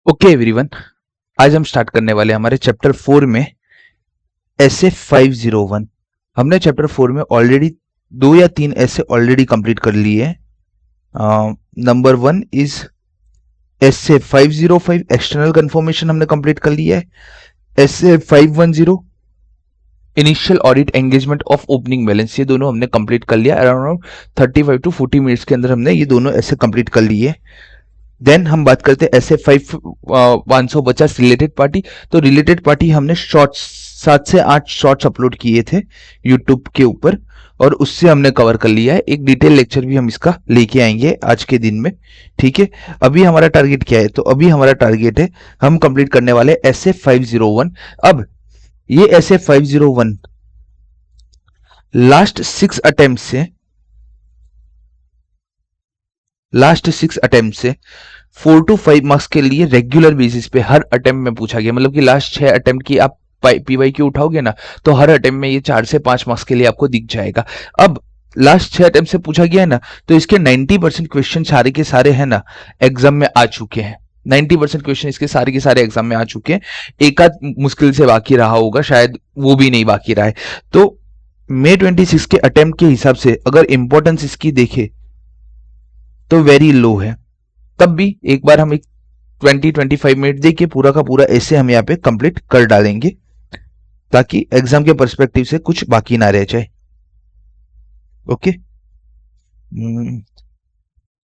Okay everyone, आज हम start करने वाले हैं हमारे चैप्टर 4 में ऐसे 501। हमने चैप्टर 4 में ऑलरेडी 2 या 3 ऐसे ऑलरेडी कंप्लीट कर लिए हैं। नंबर 1 इज ऐसे 505 एक्सटर्नल कन्फर्मेशन हमने कंप्लीट कर लिया है। ऐसे 510 initial audit engagement of opening balance, ये दोनों हमने कंप्लीट कर लिया। अराउंड 35 टू 40 मिनट्स के अंदर हमने ये दोनों ऐसे कंप्लीट कर लिए। देन हम बात करते हैं ऐसे 550 रिलेटेड पार्टी। तो रिलेटेड पार्टी हमने शॉर्ट्स 7 से 8 शॉर्ट्स अपलोड किए थे यूट्यूब के ऊपर और उससे हमने कवर कर लिया है। एक डिटेल लेक्चर भी हम इसका लेके आएंगे आज के दिन में, ठीक है। अभी हमारा टारगेट क्या है? तो अभी हमारा टारगेट है हम कंप्लीट करने वाले ऐसे 501। अब ये ऐसे 501 लास्ट 6 अटेम्प्ट से 4 to 5 मार्क्स के लिए रेगुलर बेसिस पे हर अटेम्प्ट में पूछा गया। मतलब कि लास्ट 6 अटेम्प्ट की आप पीवाईक्यू उठाओगे ना, तो हर अटेम्प्ट में ये 4 से 5 मार्क्स के लिए आपको दिख जाएगा। अब लास्ट 6 अटेम्प्ट से पूछा गया है ना, तो इसके 90% क्वेश्चन सारे के सारे है ना एग्जाम में आ चुके हैं। 90% क्वेश्चन इसके सारे के सारे एग्जाम में आ चुके हैं। एक आध मुश्किल से बाकी रहा होगा, शायद वो भी नहीं बाकी रहा है। तो May 26 के अटेम्प्ट के हिसाब से अगर इंपॉर्टेंस इसकी देखे तो वेरी लो है। तब भी एक बार हम एक 20-25 मिनट देके पूरा का पूरा ऐसे हम यहाँ पे कंप्लीट कर डालेंगे ताकि एग्जाम के पर्सपेक्टिव से कुछ बाकी ना रह जाए। ओके,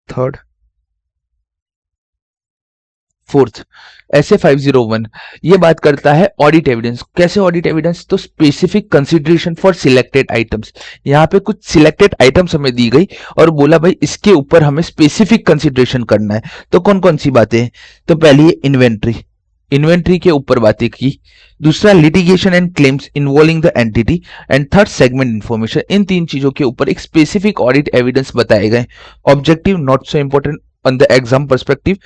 थर्ड, फोर्थ ऐसे 501 ये बात करता है ऑडिट एविडेंस। कैसे ऑडिट एविडेंस? तो specific consideration for selected items. यहाँ पे कुछ सिलेक्टेड आइटम्स हमें दी गई और बोला भाई इसके ऊपर हमें स्पेसिफिक कंसिडरेशन करना है। तो कौन कौन सी बातें? तो पहली है इन्वेंट्री के ऊपर बातें की। दूसरा litigation and claims involving the entity and third segment information. इन तीन चीजों के ऊपर एक स्पेसिफिक ऑडिट एविडेंस बताए गए। Objective not so important on the exam perspective.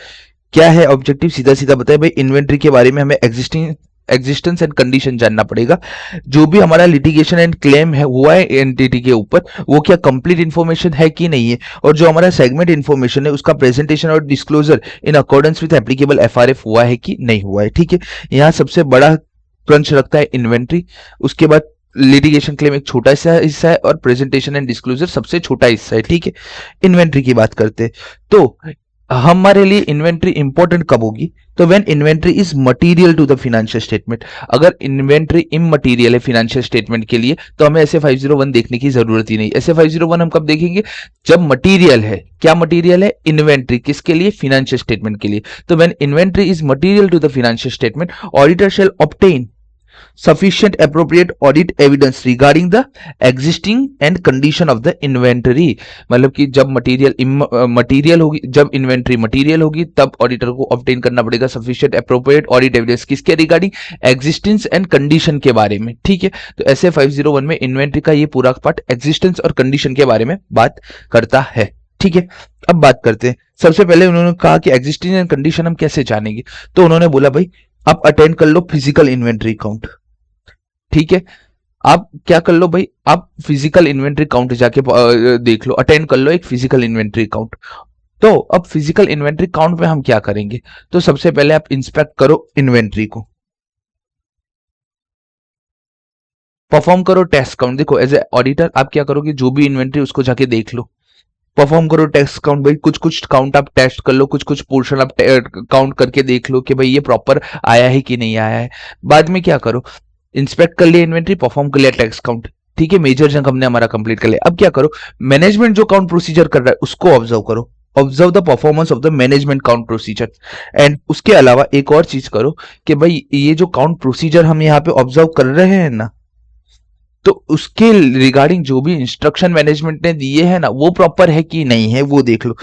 क्या है ऑब्जेक्टिव? सीधा सीधा बताए भाई इन्वेंट्री के बारे में हमें एग्जिस्टेंस एंड कंडीशन जानना पड़ेगा। जो भी हमारा लिटिगेशन एंड क्लेम है हुआ है एंटिटी के ऊपर, वो क्या कंप्लीट इंफॉर्मेशन है कि नहीं है, और जो हमारा सेगमेंट इंफॉर्मेशन है उसका प्रेजेंटेशन और disclosure in accordance with applicable FRF हुआ है कि नहीं हुआ है। ठीक है, यहाँ सबसे बड़ा क्रंच रखता है इन्वेंट्री, उसके बाद लिटिगेशन क्लेम एक छोटा सा हिस्सा है और प्रेजेंटेशन एंड डिस्क्लोजर सबसे छोटा हिस्सा है। ठीक है, इन्वेंट्री की बात करते हैं तो हमारे लिए इन्वेंट्री इंपॉर्टेंट कब होगी? तो when inventory is material to the financial statement. अगर इन्वेंट्री इमटेरियल है फाइनेंशियल स्टेटमेंट के लिए तो हमें ऐसे 501 देखने की जरूरत ही नहीं। ऐसे 501 हम कब देखेंगे? जब मटेरियल है। क्या मटेरियल है? इन्वेंट्री। किसके लिए? फाइनेंशियल स्टेटमेंट के लिए। तो when inventory is material to the financial statement, auditor shall obtain sufficient appropriate audit evidence regarding the existing and condition of the inventory। मतलब कि जब मटेरियल होगी, जब इन्वेंट्री मटेरियल होगी तब ऑडिटर को ऑब्टेन करना पड़ेगा sufficient appropriate audit evidence। किसके रिगार्डिंग? एग्जिस्टेंस एंड कंडीशन के बारे में। ठीक है, तो ऐसे 501 में इन्वेंट्री का ये पूरा पार्ट एग्जिस्टेंस और कंडीशन के बारे में बात करता है। ठीक है, अब बात करते हैं। सबसे पहले उन्होंने कहा कि एग्जिस्टेंस एंड कंडीशन हम कैसे जानेंगे? तो उन्होंने बोला भाई आप अटेंड कर लो फिजिकल इन्वेंट्री काउंट। ठीक है, आप क्या कर लो भाई, आप फिजिकल इन्वेंट्री काउंट जाके देख लो, अटेंड कर लो एक फिजिकल इन्वेंट्री काउंट। तो अब फिजिकल इन्वेंट्री काउंट में हम क्या करेंगे? तो सबसे पहले आप इंस्पेक्ट करो इन्वेंट्री को, परफॉर्म करो टेस्ट काउंट। देखो एज ए ऑडिटर आप क्या करोगे? जो भी इन्वेंट्री उसको जाके देख लो, परफॉर्म करो टेस्ट काउंट। भाई कुछ कुछ काउंट आप टेस्ट कर लो, कुछ कुछ पोर्शन आप काउंट करके देख लो कि भाई ये प्रॉपर आया है कि नहीं आया है। बाद में क्या करो? इंस्पेक्ट कर लिया इन्वेंट्री, परफॉर्म कर लिया टैक्स काउंट। ठीक है, मेजर जंक हमने हमारा कंप्लीट कर लिया। अब क्या करो? मैनेजमेंट जो काउंट प्रोसीजर कर रहा है उसको ऑब्जर्व करो। Observe the performance of the management count procedure. And उसके अलावा एक और चीज करो कि भाई ये जो काउंट प्रोसीजर हम यहाँ पे ऑब्जर्व कर रहे हैं ना, तो उसके रिगार्डिंग जो भी इंस्ट्रक्शन मैनेजमेंट ने दिए हैं ना वो प्रॉपर है कि नहीं है वो देख लो।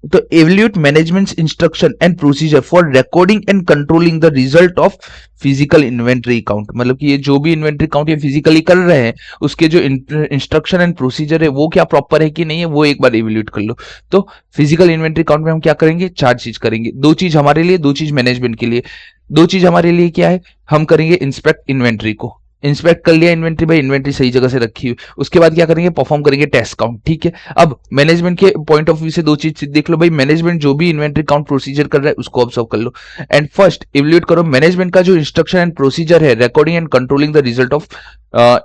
तो evaluate management instruction and procedure for recording and controlling the result of physical inventory count. मतलब कि ये जो भी इन्वेंट्री काउंट ये फिजिकली कर रहे हैं उसके जो इंस्ट्रक्शन एंड प्रोसीजर है वो क्या प्रॉपर है कि नहीं है वो एक बार एवल्यूएट कर लो। तो फिजिकल इन्वेंट्री काउंट में हम क्या करेंगे? 4 चीज करेंगे। 2 चीज हमारे लिए, 2 चीज मैनेजमेंट के लिए। 2 चीज हमारे लिए क्या है? हम करेंगे इंस्पेक्ट इन्वेंट्री को, इंस्पेक्ट कर लिया इन्वेंट्री, भाई इन्वेंट्री सही जगह से रखी हुई, उसके बाद क्या करेंगे, परफॉर्म करेंगे टेस्ट काउंट, ठीक है। अब मैनेजमेंट के पॉइंट ऑफ व्यू से दो चीज देख लो भाई, मैनेजमेंट जो भी इन्वेंट्री काउंट प्रोसीजर कर रहा है उसको ऑब्जर्व कर लो, एंड फर्स्ट इवैल्यूएट करो मैनेजमेंट का जो इंस्ट्रक्शन एंड प्रोसीजर है recording and controlling the result of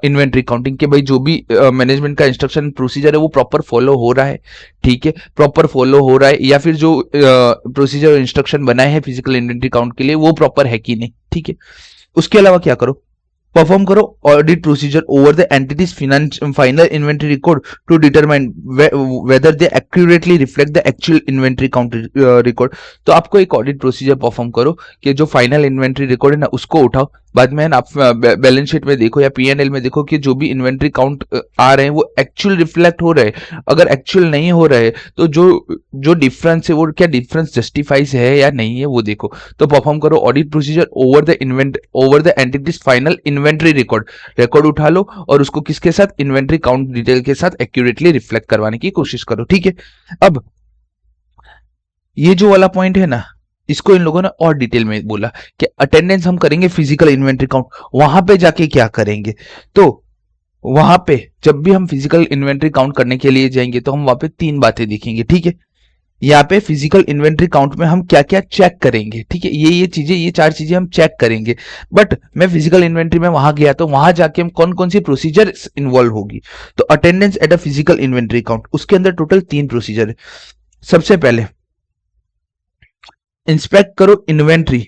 inventory counting, के भाई जो भी मैनेजमेंट का इंस्ट्रक्शन प्रोसीजर है वो प्रॉपर फॉलो हो रहा है, ठीक है, प्रॉपर फॉलो हो रहा है, या फिर जो प्रोसीजर और इंस्ट्रक्शन बनाए हैं फिजिकल इन्वेंट्री काउंट के लिए वो प्रॉपर है कि नहीं, ठीक है। उसके अलावा क्या करो, परफॉर्म करो audit procedure over the entity's final inventory record to determine whether they accurately reflect the actual inventory count record. तो आपको एक ऑडिट प्रोसीजर परफॉर्म करो कि जो फाइनल इन्वेंट्री रिकॉर्ड है ना उसको उठाओ, बाद में आप बैलेंस शीट में देखो या P&L में देखो कि जो भी इन्वेंट्री काउंट आ रहे हैं वो एक्चुअल रिफ्लेक्ट हो रहे हैं, अगर एक्चुअल नहीं हो रहे तो जो डिफरेंस है वो क्या डिफरेंस जस्टिफाइज है या नहीं है वो देखो। तो परफॉर्म करो audit procedure over the entity's final inventory record उठा लो और उसको किसके साथ, इन्वेंट्री काउंट डिटेल के साथ एक्यूरेटली रिफ्लेक्ट करवाने की कोशिश करो, ठीक है। अब ये जो वाला पॉइंट है ना इसको इन लोगों ने और डिटेल में बोला कि अटेंडेंस हम करेंगे फिजिकल इन्वेंट्री काउंट, वहां पे जाके क्या करेंगे, तो वहां पे जब भी हम फिजिकल इन्वेंट्री काउंट करने के लिए जाएंगे तो हम वहां पे तीन बातें देखेंगे, ठीक है। यहाँ पे फिजिकल इन्वेंट्री काउंट में हम क्या क्या चेक करेंगे, ठीक है, ये चीजें, ये चार चीजें हम चेक करेंगे। बट मैं फिजिकल इन्वेंट्री में वहां गया तो वहां जाके हम कौन कौन सी प्रोसीजर इन्वॉल्व होगी, तो attendance at a physical inventory count उसके अंदर टोटल 3 प्रोसीजर है। सबसे पहले इंस्पेक्ट करो inventory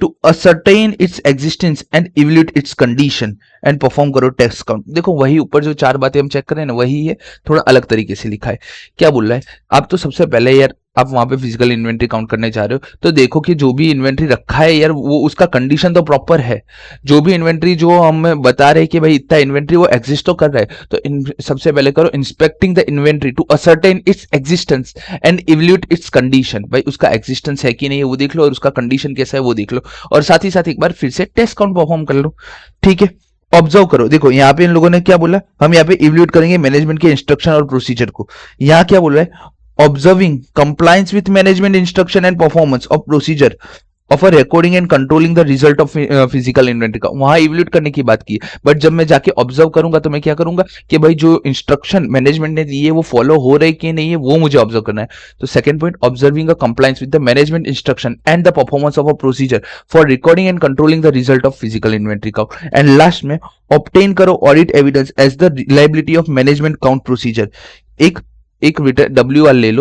to ascertain its existence and evaluate its condition and perform करो टेस्ट काउंट। देखो वही ऊपर जो 4 बातें हम चेक करें ना वही है, थोड़ा अलग तरीके से लिखा है। क्या बोल रहा है, आप तो सबसे पहले यार आप वहां पे फिजिकल इन्वेंट्री काउंट करने जा रहे हो तो देखो कि जो भी इन्वेंट्री रखा है यार वो उसका कंडीशन तो प्रॉपर है। जो भी इन्वेंट्री जो हमें बता रहे कि भाई इतना इन्वेंट्री वो एग्जिस्ट तो कर रहा है, तो सबसे पहले करो inspecting the inventory to ascertain its existence and evaluate its condition. भाई उसका एग्जिस्टेंस है कि नहीं है वो देख लो और उसका कंडीशन कैसा है वो देख लो, और साथ ही साथ एक बार फिर से टेस्ट काउंट परफॉर्म कर लो, ठीक है। ऑब्जर्व करो, देखो यहाँ पे इन लोगों ने क्या बोला, हम यहाँ पे इवैल्यूएट करेंगे मैनेजमेंट के इंस्ट्रक्शन और प्रोसीजर को। यहाँ क्या बोल रहा है, observing compliance with management instruction and performance of procedure of a recording and controlling the result of physical inventory का वहां इवैल्यूएट करने की बात की है। बट जब मैं जाके ऑब्जर्व करूंगा तो मैं क्या करूंगा कि भाई जो इंस्ट्रक्शन मैनेजमेंट ने दी है वो फॉलो हो रहे कि नहीं है वो मुझे ऑब्जर्व करना है। तो second point, observing a compliance with the management instruction and the performance of a procedure for recording and controlling the result of physical inventory count. And last में ऑब्टेन करो audit evidence as the reliability of management count procedure. एक WR ले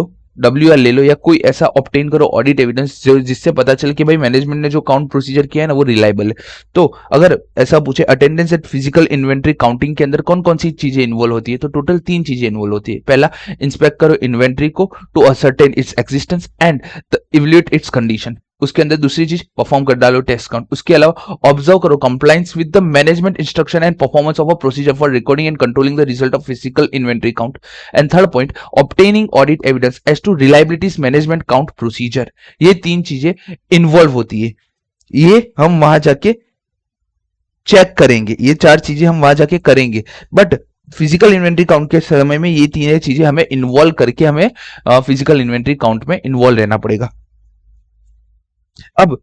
लो या कोई ऐसा obtain करो audit evidence जिससे पता चले कि भाई मैनेजमेंट ने जो काउंट प्रोसीजर किया है ना वो रिलायबल है। तो अगर ऐसा पूछे attendance at physical inventory counting के अंदर कौन कौन सी चीजें इन्वॉल्व होती है, तो टोटल 3 चीजें इन्वॉल्व होती है। पहला, इंस्पेक्ट करो इन्वेंट्री को to ascertain its existence and evaluate its condition. उसके अंदर दूसरी चीज, परफॉर्म कर डालो टेस्ट काउंट। उसके अलावा ऑब्जर्व करो compliance with the management instruction and performance of a procedure for recording and controlling the result of physical inventory count. And third point, obtaining audit evidence as to reliabilities management count procedure. ये 3 चीजें involve होती है, ये हम वहां जाके check करेंगे, ये 4 चीजें हम वहां जाके करेंगे। बट फिजिकल इन्वेंट्री काउंट के समय में ये 3 चीजें हमें इन्वॉल्व करके हमें फिजिकल इन्वेंट्री काउंट में इन्वॉल्व रहना पड़ेगा। अब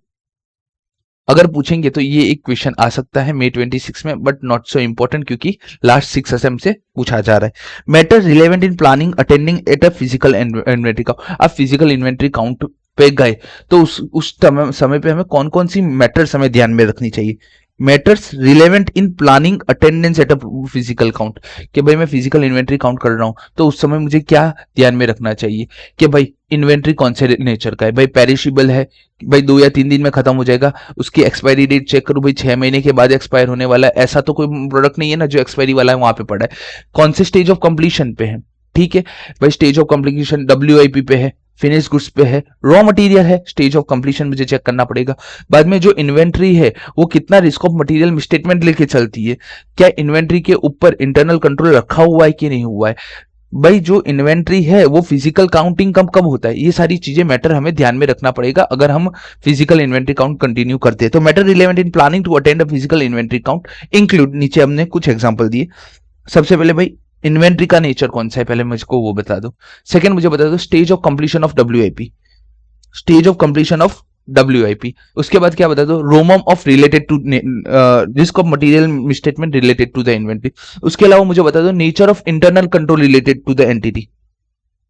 अगर पूछेंगे तो ये एक क्वेश्चन आ सकता है May 26 में, बट नॉट सो इंपॉर्टेंट क्योंकि लास्ट 6 असेम्प्ट से पूछा जा रहा है। Matter relevant in planning attending at a physical inventory count. आप फिजिकल इन्वेंट्री काउंट पे गए तो उस समय पे हमें कौन कौन सी मैटर्स हमें ध्यान में रखनी चाहिए। Matters relevant in planning attendance at a physical count, कि भाई मैं फिजिकल इन्वेंट्री काउंट कर रहा हूं तो उस समय मुझे क्या ध्यान में रखना चाहिए कि भाई इन्वेंट्री कौन से नेचर का है, भाई पेरिशेबल है, भाई 2 या 3 दिन में खत्म हो जाएगा, उसकी एक्सपायरी डेट चेक करो, भाई 6 महीने के बाद एक्सपायर होने वाला है, ऐसा तो कोई प्रोडक्ट नहीं है ना जो एक्सपायरी वाला है वहां पे पड़ा है। कौन से स्टेज ऑफ कंप्लीशन पे है, ठीक है भाई स्टेज ऑफ कंप्लीशन WIP पे है, फिनिश गुड्स पे है, रॉ मटेरियल है, स्टेज ऑफ कंप्लीशन मुझे चेक करना पड़ेगा। बाद में जो इन्वेंट्री है वो कितना रिस्क ऑफ मटेरियल स्टेटमेंट लेके चलती है, क्या इन्वेंट्री के ऊपर इंटरनल कंट्रोल रखा हुआ है कि नहीं हुआ है, भाई जो इन्वेंट्री है वो फिजिकल काउंटिंग कब कब होता है, ये सारी चीजें मैटर हमें ध्यान में रखना पड़ेगा अगर हम फिजिकल इन्वेंट्री काउंट कंटिन्यू करते हैं। तो matter relevant in planning to attend a physical inventory count include, नीचे हमने कुछ एग्जांपल दिए। सबसे पहले भाई इन्वेंट्री का नेचर कौन सा है पहले मुझको वो बता दो। सेकंड मुझे बता दो stage of completion of WIP, stage of completion of WIP। उसके बाद क्या बता दो, ROMM of related to risk of material misstatement related to the inventory. उसके अलावा मुझे बता दो nature of internal control related to the entity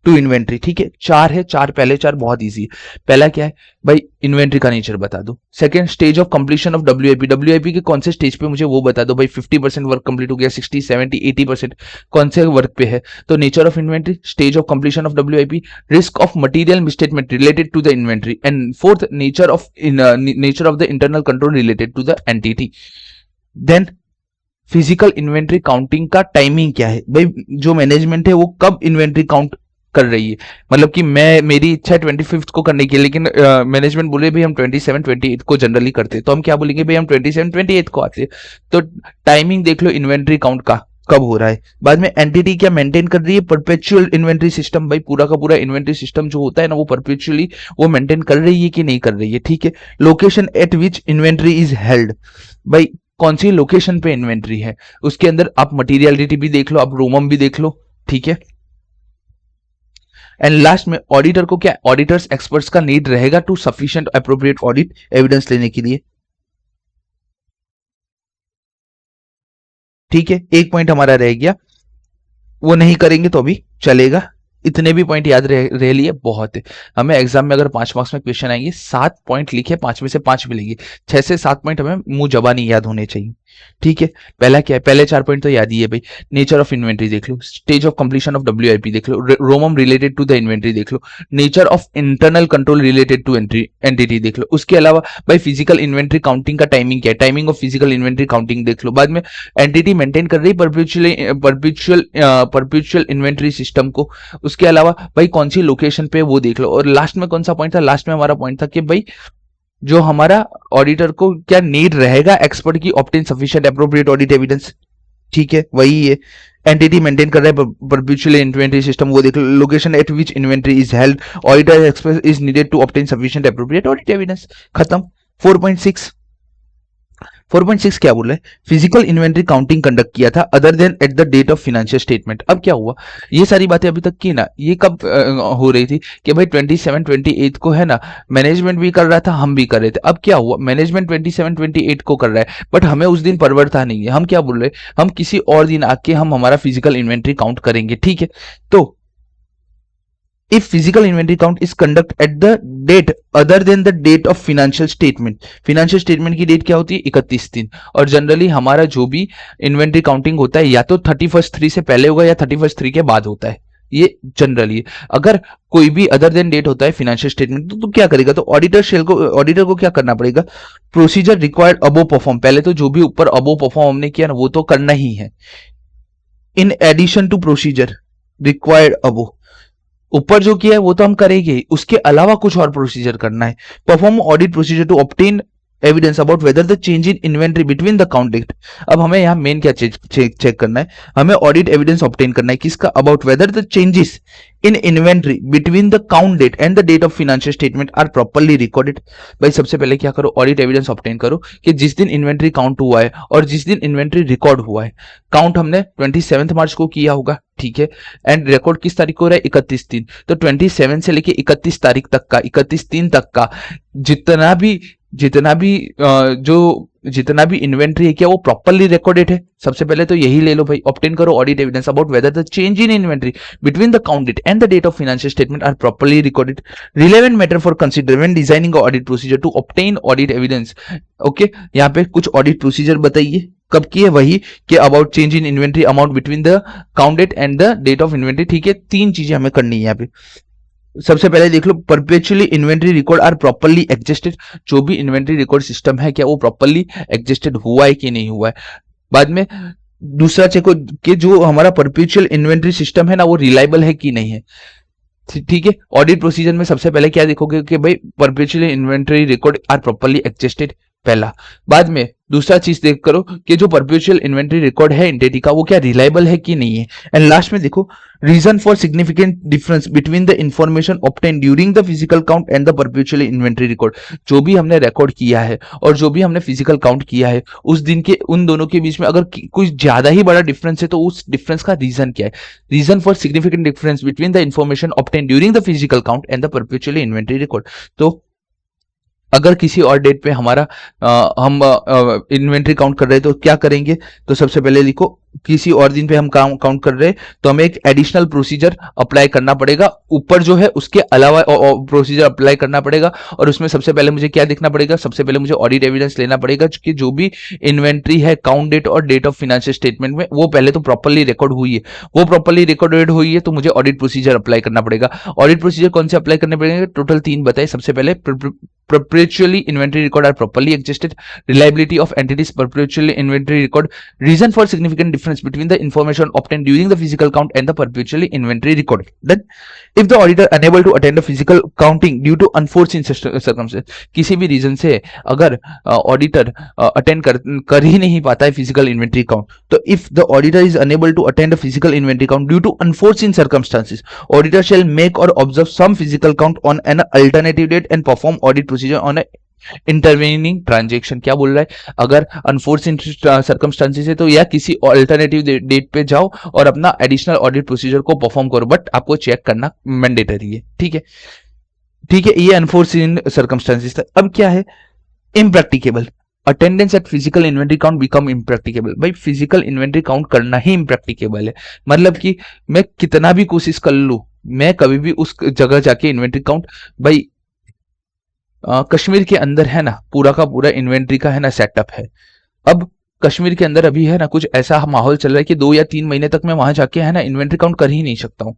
to inventory. ठीक है, चार है, चार पहले चार बहुत इजी है। पहला क्या है भाई, इन्वेंट्री का नेचर बता दो। Second, stage of completion of WIP के कौन से स्टेज पे मुझे वो बता दो भाई, 50% वर्क कंप्लीट हो गया, 60 70 80% कौन से वर्क पे है। तो nature of inventory, stage of completion of WIP, risk of material misstatement related to the inventory, and fourth nature of the internal control related to the entity. Then physical inventory counting का timing क्या है भाई, जो management है वो कब inventory count कर रही है। मतलब कि मेरी इच्छा है 25th को करने की, लेकिन मैनेजमेंट बोले भाई हम 27 28 को जनरली करते हैं, तो हम क्या बोलेंगे भाई हम 27 28 को आते हैं। तो टाइमिंग देख लो इन्वेंट्री काउंट का कब हो रहा है। बाद में एंटिटी क्या मेंटेन कर रही है, परपेचुअल इन्वेंट्री सिस्टम, भाई पूरा का पूरा इन्वेंट्री सिस्टम जो होता है ना वो परपेचुअली वो मेंटेन कर रही है कि नहीं कर रही है। ठीक है, location at which inventory is held, भाई कौन सी लोकेशन पे इन्वेंट्री है। उसके अंदर आप मटीरियलिटी भी देख लो, आप रोमम भी देख लो। ठीक है, एंड लास्ट में ऑडिटर को क्या, ऑडिटर्स एक्सपर्ट्स का नीड रहेगा to sufficient appropriate audit evidence लेने के लिए। ठीक है, एक पॉइंट हमारा रह गया, वो नहीं करेंगे तो अभी चलेगा। इतने भी पॉइंट याद रह लिए बहुत है। हमें एग्जाम में अगर 5 मार्क्स में क्वेश्चन आएंगे, 7 पॉइंट लिखे, 5 में से 5 मिलेंगे, 6 से 7 पॉइंट हमें मुंह जबानी याद होने चाहिए। ठीक है, पहला क्या है, पहले 4 पॉइंट तो याद ही है भाई। नेचर ऑफ इन्वेंट्री देख लो, stage of completion of WIP देख लो, ROMM related to the inventory देख लो, nature of internal control related to entity देख लो। उसके अलावा भाई फिजिकल इन्वेंट्री काउंटिंग का टाइमिंग क्या है, timing of physical inventory counting देख लो। बाद में एंटिटी मेंटेन कर रही परपेचुअल इन्वेंट्री सिस्टम को। उसके अलावा भाई कौन सी लोकेशन पे वो देख लो। और लास्ट में कौन सा पॉइंट था, लास्ट में हमारा पॉइंट था कि भाई जो हमारा ऑडिटर को क्या नीड रहेगा एक्सपर्ट की, obtain sufficient appropriate audit evidence. ठीक है, वही है। एंटिटी मेंटेन कर रहा है परपेचुअल इन्वेंट्री सिस्टम, वो देख लो। Location at which inventory is held, auditor expert is needed to obtain sufficient appropriate audit evidence. खत्म। 4.6 क्या बोल रहे हैं, फिजिकल इन्वेंट्री काउंटिंग कंडक्ट किया था other than at the date of financial statement. अब क्या हुआ, ये सारी बातें अभी तक की ना, ये कब हो रही थी कि भाई 27 28 को है ना, मैनेजमेंट भी कर रहा था, हम भी कर रहे थे। अब क्या हुआ, मैनेजमेंट 27 28 को कर रहा है, बट हमें उस दिन परवरता नहीं है। हम क्या बोल रहे हैं, हम किसी और दिन आके हम हमारा फिजिकल इन्वेंट्री काउंट करेंगे। ठीक है, तो if physical inventory count is conduct at the date other than the date of financial statement, financial statement की डेट क्या होती है, 31 दिन। और जनरली हमारा जो भी इन्वेंट्री काउंटिंग होता है या तो 31st 3 से पहले होगा या 31st 3 के बाद होता है, ये जनरली। अगर कोई भी अदर देन डेट होता है फाइनेंशियल स्टेटमेंट तो क्या करेगा, तो ऑडिटर को क्या करना पड़ेगा, प्रोसीजर रिक्वायर्ड अबो परफॉर्म, पहले तो जो भी ऊपर अबो परफॉर्म हमने किया ना वो तो करना ही है। In addition to procedure required above, ऊपर जो किया है वो तो हम करेंगे, उसके अलावा कुछ और प्रोसीजर करना है। Perform audit procedure to obtain evidence about whether the change in inventory between the count date. अब हमें यहाँ मेन क्या चेक करना है, हमें ऑडिट एविडेंस ऑब्टेन करना है किसका, about whether the changes in inventory between the count date and the date of financial statement are properly recorded. भाई सबसे पहले क्या करो, ऑडिट एविडेंस ऑब्टेन करो कि जिस दिन इन्वेंट्री काउंट हुआ है और जिस दिन इन्वेंट्री रिकॉर्ड हुआ है, काउंट हमने 27 मार्च को किया होगा। ठीक है, एंड रिकॉर्ड किस तारीख को हो रहा है, 31 दिन। तो 27 से लेके 31 तारीख तक का, 31 दिन तक का जितना भी इन्वेंट्री है क्या वो प्रॉपर्ली रिकॉर्डेड है। सबसे पहले तो यही ले लो भाई, ऑब्टेन करो audit evidence about whether the change in inventory between the count date and the date of financial statement are properly recorded. Relevant matter for consider when designing audit procedure to obtain audit evidence. Okay, यहाँ पे कुछ audit procedure बताइए कब की है, वही कि about change in inventory amount between the count date and the date of inventory. ठीक है, 3 चीजें हमें करनी है यहाँ पे। सबसे पहले देख लो, perpetually inventory record are properly existed, जो भी इन्वेंट्री रिकॉर्ड सिस्टम है क्या वो प्रॉपर्ली एग्जिस्टेड हुआ है कि नहीं हुआ है। बाद में दूसरा चेक कि जो हमारा परपेचुअल इन्वेंट्री सिस्टम है ना वो रिलायबल है कि नहीं है। ठीक है, ऑडिट प्रोसीजर में सबसे पहले क्या देखोगे कि भाई perpetual inventory record are properly existed, पहला। बाद में दूसरा चीज देख करो कि जो परपेचुअल इन्वेंट्री रिकॉर्ड है एंटिटी का वो क्या रिलायबल है कि नहीं है। एंड लास्ट में देखो, reason for significant difference between the information obtain during the physical count and the perpetual inventory record. जो भी हमने रिकॉर्ड किया है और जो भी हमने फिजिकल काउंट किया है उस दिन के उन दोनों के बीच में अगर कुछ ज्यादा ही बड़ा डिफरेंस है तो उस डिफरेंस का रीजन क्या है। Reason for significant difference between the information obtain during the physical count and the perpetual inventory record. तो अगर किसी और डेट पे हमारा हम इन्वेंट्री काउंट कर रहे हैं तो क्या करेंगे, तो सबसे पहले लिखो किसी और दिन पे हम काउंट कर रहे हैं तो हमें एक एडिशनल प्रोसीजर अप्लाई करना पड़ेगा, ऊपर जो है उसके अलावा प्रोसीजर अप्लाई करना पड़ेगा। और उसमें सबसे पहले मुझे क्या देखना पड़ेगा, सबसे पहले मुझे ऑडिट एविडेंस लेना पड़ेगा कि जो भी इन्वेंट्री है काउंट डेट और डेट ऑफ फाइनेंशियल स्टेटमेंट में वो पहले तो प्रॉपर्ली रिकॉर्ड हुई है, वो प्रॉपर्ली रिकॉर्डेड हुई है तो मुझे ऑडिट प्रोसीजर अप्लाई करना पड़ेगा। ऑडिट प्रोसीजर कौन से अप्लाई करने पड़ेंगे, टोटल 3 बताए। सबसे पहले perpetually inventory record are properly existed, reliability of entities perpetually inventory record, reason for significant difference between the information obtained during the physical count and the perpetually inventory record. Then if the auditor unable to attend the physical counting due to unforeseen circumstances, किसी भी reason से अगर auditor attend कर ही नहीं पाता है physical inventory count, तो if the auditor is unable to attend the physical inventory count due to unforeseen circumstances, auditor shall make or observe some physical count on an alternative date and perform audit procedure on intervening transaction. क्या बोल रहा है, अगर unforeseen circumstances है तो या किसी alternative date पे जाओ और अपना एडिशनल ऑडिट प्रोसीजर को परफॉर्म करो, बट आपको चेक करना मैंडेटरी है। ठीक है, ठीक है, ये अनफोर्सिन सर्कमस्टांसेस था। अब क्या है, impracticable attendance at physical inventory count become impracticable. भाई फिजिकल इन्वेंट्री काउंट करना ही इम्प्रैक्टिकेबल है, मतलब कि मैं कितना भी कोशिश कर लूं, मैं कभी भी उस जगह जाके इन्वेंट्री काउंट, भाई कश्मीर के अंदर है ना पूरा का पूरा इन्वेंट्री का है ना सेटअप है। अब कश्मीर के अंदर अभी है ना कुछ ऐसा माहौल चल रहा है कि 2 या 3 महीने तक मैं वहां जाके है ना इन्वेंट्री काउंट कर ही नहीं सकता हूं।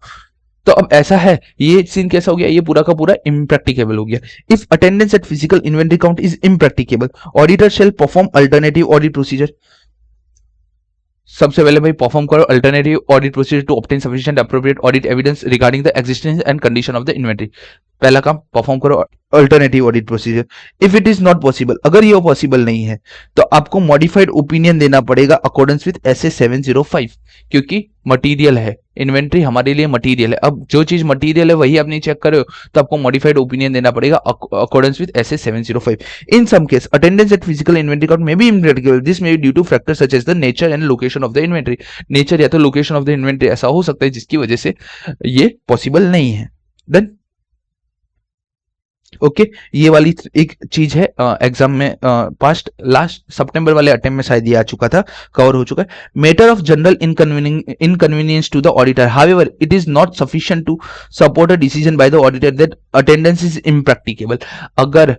तो अब ऐसा है, ये सीन कैसा हो गया, ये पूरा का पूरा इम्प्रैक्टिकेबल हो गया। If attendance at physical inventory count is impracticable, auditor shall perform alternative audit procedure. सबसे पहले भाई परफॉर्म करो alternative audit procedure to obtain sufficient appropriate audit evidence regarding the existence and condition of the inventory. पहला काम perform करो alternative audit procedure. If it is not possible, अगर ये possible नहीं है तो आपको मॉडिफाइड ओपिनियन देना पड़ेगा अकॉर्डेंस विद एसए 705, क्योंकि मटेरियल है, इन्वेंट्री हमारे लिए मटेरियल है। अब जो चीज मटेरियल है वही आप नहीं चेक कर रहे हो तो आपको मॉडिफाइड ओपिनियन देना पड़ेगा accordance with SA 705। In some case attendance at physical inventory count may be impractical, this may be due to factors such as the nature and location of the inventory. Nature या तो location of the inventory ऐसा हो सकता है जिसकी वजह से ये पॉसिबल नहीं है। देन ओके ये वाली एक चीज है एग्जाम में पास्ट लास्ट सितंबर वाले अटेम्प्ट में शायद ये आ चुका था, कवर हो चुका है। Matter of general inconvenience to the auditor, however it is not sufficient to support a decision by the auditor that attendance is impracticable. अगर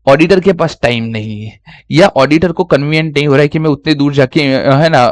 ऑडिटर के पास टाइम नहीं है या ऑडिटर को कन्वीनियंट नहीं हो रहा है कि मैं उतने दूर जाके है ना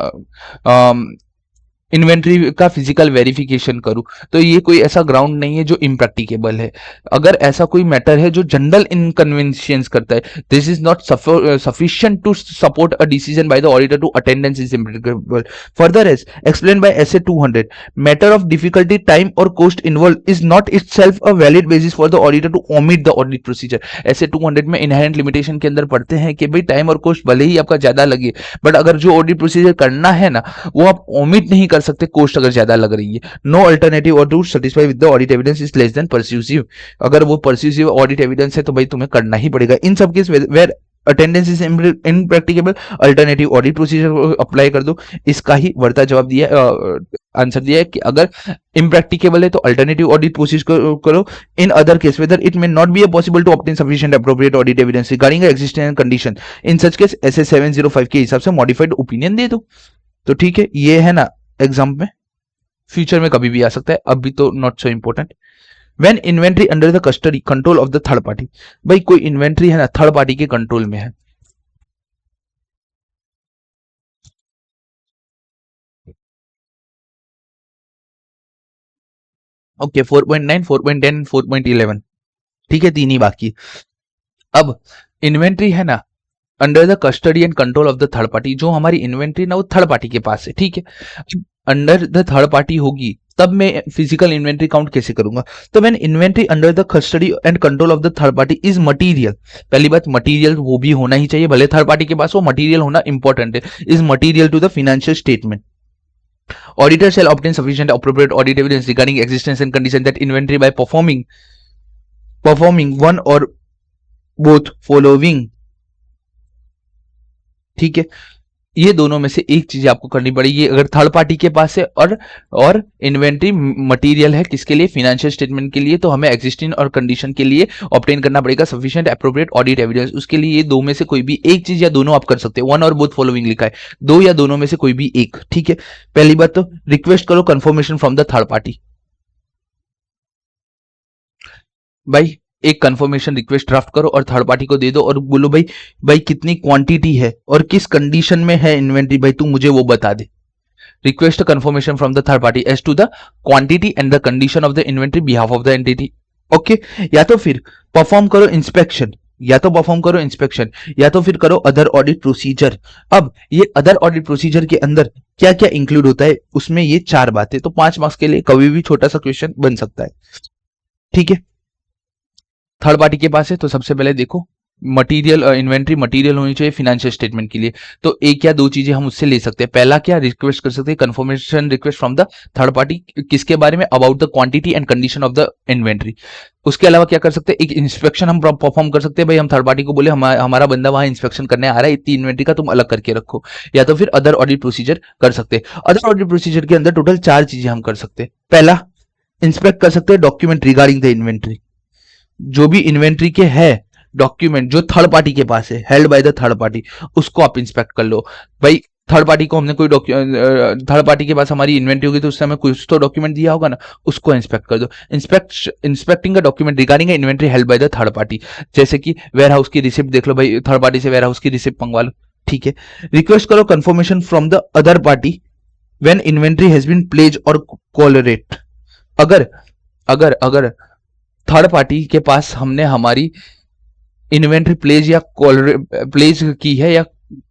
इन्वेंट्री का फिजिकल वेरिफिकेशन करूं, तो ये कोई ऐसा ग्राउंड नहीं है जो इम्प्रैक्टिकेबल है। अगर ऐसा कोई मैटर है जो जनरल इनकन्वीनियंस करता है, this is not sufficient to support a decision by the auditor to attendance is impracticable. Further as explain by SA 200, matter of difficulty time or cost involve is not itself a valid basis for the auditor to omit the audit procedure. ऐसे 200 में inherent limitation के अंदर पढ़ते हैं कि भाई time or cost भले ही आपका ज्यादा लगे, बट अगर जो ऑडिट प्रोसीजर करना है ना वो आप ओमिट नहीं कर सकते, कॉस्ट अगर ज्यादा लग रही है। No alternative or to satisfy with the audit evidence is less than persuasive, अगर वो परस्यूसिव ऑडिट एविडेंस है तो भाई तुम्हें करना ही पड़ेगा। इन सब case where attendance is impracticable, alternative audit procedure apply कर दो। इसका ही बढ़ता जवाब दिया, आंसर दिया है कि अगर इम्प्रैक्टिकेबल है तो अल्टरनेटिव ऑडिट प्रोसीजर करो। In other case whether it may not be possible to obtain sufficient appropriate audit evidence regarding existence condition, in such case SA 705 के हिसाब से मॉडिफाइड ओपिनियन दे दो। तो ठीक है, ये है ना एग्जाम में, फ्यूचर में कभी भी आ सकता है, अभी तो not so important. When inventory under the custody control of the third party, भाई कोई इन्वेंट्री है ना थर्ड पार्टी के कंट्रोल में है। ओके 4.9, 4.10, 4.11, ठीक है, 3 ही बाकी। अब इन्वेंट्री है ना under the custody and control of the third party, जो हमारी इन्वेंट्री ना वो थर्ड पार्टी के पास है, ठीक है। अंडर द थर्ड पार्टी होगी तब मैं फिजिकल इन्वेंट्री काउंट कैसे करूंगा, तो मैंने inventory under the custody and control of the third party is material. पहली बात मटीरियल वो भी होना ही चाहिए, भले थर्ड पार्टी के पास वो मटीरियल होना इंपॉर्टेंट है, is material to the financial statement. Auditor shall obtain sufficient appropriate audit evidence regarding existence and condition that inventory by performing one or both following, ठीक है। ये दोनों में से एक चीज आपको करनी पड़ेगी अगर थर्ड पार्टी के पास है और इन्वेंट्री मटेरियल है किसके लिए, फाइनेंशियल स्टेटमेंट के लिए, तो हमें एग्जिस्टिंग और कंडीशन के लिए ऑब्टेन करना पड़ेगा सफिशिएंट अप्रोप्रिएट ऑडिट एविडेंस। उसके लिए ये दो में से कोई भी एक चीज या दोनों आप कर सकते हैं, वन और बोथ फॉलोइंग लिखा है, दो या दोनों में से कोई भी एक, ठीक है। पहली बात तो रिक्वेस्ट करो confirmation from the third party. भाई एक कंफर्मेशन रिक्वेस्ट ड्राफ्ट करो और थर्ड पार्टी को दे दो और बोलो भाई भाई कितनी क्वांटिटी है और किस कंडीशन में है इन्वेंट्री, भाई तू मुझे वो बता दे। Request confirmation from the third party as to the quantity and the condition of the inventory behalf of the entity. Okay, या तो फिर परफॉर्म करो इंस्पेक्शन, या तो परफॉर्म करो इंस्पेक्शन, या तो फिर करो अदर ऑडिट प्रोसीजर। अब ये अदर ऑडिट प्रोसीजर के अंदर क्या क्या इंक्लूड होता है, उसमें ये चार बातें, तो 5 मार्क्स के लिए कभी भी छोटा सा क्वेश्चन बन सकता है, ठीक है। थर्ड पार्टी के पास है तो सबसे पहले देखो मटेरियल, इन्वेंट्री मटेरियल होनी चाहिए फाइनेंशियल स्टेटमेंट के लिए, तो एक या दो चीजें हम उससे ले सकते हैं। पहला क्या रिक्वेस्ट कर सकते हैं confirmation request from the third party, किसके बारे में, about the quantity and condition of the inventory. उसके अलावा क्या कर सकते हैं, एक इंस्पेक्शन हम परफॉर्म कर सकते हैं, भाई हम थर्ड पार्टी को बोले हमारा बंदा वहां इंस्पेक्शन करने आ रहा है, इतनी इन्वेंट्री का तुम अलग करके रखो। या तो फिर अदर ऑडिट प्रोसीजर कर सकते हैं। अदर ऑडिट प्रोसीजर के अंदर टोटल 4 चीजें हम कर सकते हैं। पहला, इंस्पेक्ट कर सकते हैं डॉक्यूमेंट रिगार्डिंग द इन्वेंट्री, जो भी इन्वेंट्री के है डॉक्यूमेंट जो थर्ड पार्टी के पास है, held by the third party, उसको आप इंस्पेक्ट कर लो। भाई थर्ड पार्टी को हमने कोई थर्ड पार्टी के पास हमारी इन्वेंट्री होगी तो उससे हमें कुछ तो डॉक्यूमेंट दिया होगा ना, उसको इंस्पेक्ट कर दो। Inspecting the document regarding inventory held by the third party, जैसे कि वेयर हाउस की रिसिप्ट देख लो, भाई थर्ड पार्टी से वेयर हाउस की रिसिप्ट मंगवा लो, ठीक है। रिक्वेस्ट करो confirmation from the other party when inventory has been pledge और कोलरेट। अगर अगर अगर थर्ड पार्टी के पास हमने हमारी इन्वेंट्री प्लेज या प्लेज की है या